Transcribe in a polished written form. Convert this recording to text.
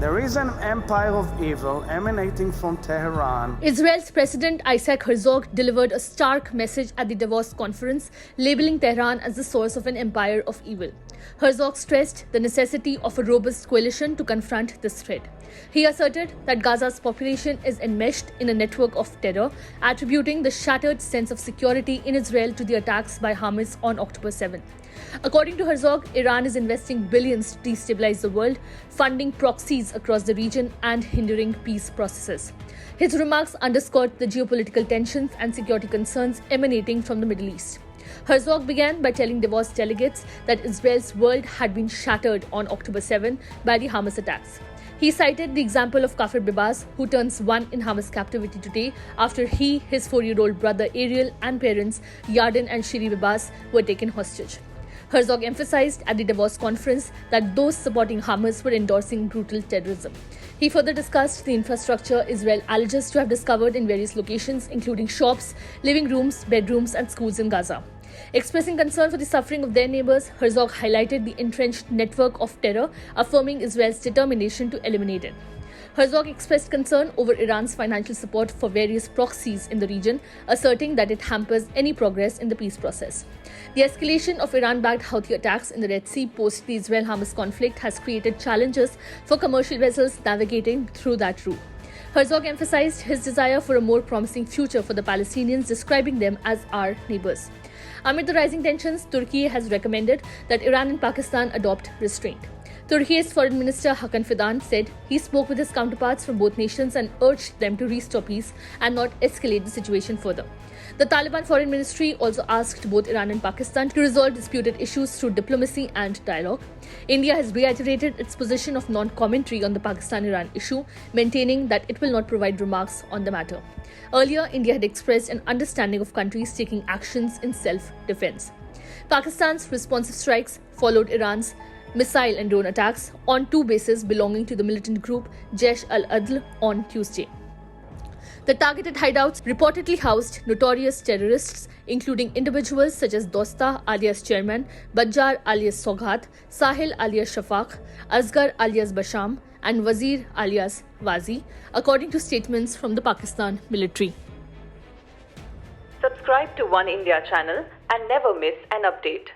There is an empire of evil emanating from Tehran. Israel's President Isaac Herzog delivered a stark message at the Davos conference, labeling Tehran as the source of an empire of evil. Herzog stressed the necessity of a robust coalition to confront this threat. He asserted that Gaza's population is enmeshed in a network of terror, attributing the shattered sense of security in Israel to the attacks by Hamas on October 7. According to Herzog, Iran is investing billions to destabilize the world, funding proxies across the region and hindering peace processes. His remarks underscored the geopolitical tensions and security concerns emanating from the Middle East. Herzog began by telling Davos delegates that Israel's world had been shattered on October 7 by the Hamas attacks. He cited the example of Kafir Bibas, who turns 1 in Hamas captivity today after he, his 4-year-old brother Ariel and parents Yarden and Shiri Bibas were taken hostage. Herzog emphasized at the Davos conference that those supporting Hamas were endorsing brutal terrorism. He further discussed the infrastructure Israel alleges to have discovered in various locations, including shops, living rooms, bedrooms, and schools in Gaza. Expressing concern for the suffering of their neighbors, Herzog highlighted the entrenched network of terror, affirming Israel's determination to eliminate it. Herzog expressed concern over Iran's financial support for various proxies in the region, asserting that it hampers any progress in the peace process. The escalation of Iran-backed Houthi attacks in the Red Sea post the Israel-Hamas conflict has created challenges for commercial vessels navigating through that route. Herzog emphasized his desire for a more promising future for the Palestinians, describing them as our neighbors. Amid the rising tensions, Turkey has recommended that Iran and Pakistan adopt restraint. Turkey's Foreign Minister Hakan Fidan said he spoke with his counterparts from both nations and urged them to restore peace and not escalate the situation further. The Taliban Foreign Ministry also asked both Iran and Pakistan to resolve disputed issues through diplomacy and dialogue. India has reiterated its position of non-commentary on the Pakistan-Iran issue, maintaining that it will not provide remarks on the matter. Earlier, India had expressed an understanding of countries taking actions in self-defense. Pakistan's responsive strikes followed Iran's missile and drone attacks on 2 bases belonging to the militant group Jaish al-Adl on Tuesday. The targeted hideouts reportedly housed notorious terrorists, including individuals such as Dosta alias Chairman, Bajjar alias Soghat, Sahil alias Shafaq, Asghar alias Basham, and Wazir alias Wazi, according to statements from the Pakistan military. Subscribe to One India channel and never miss an update.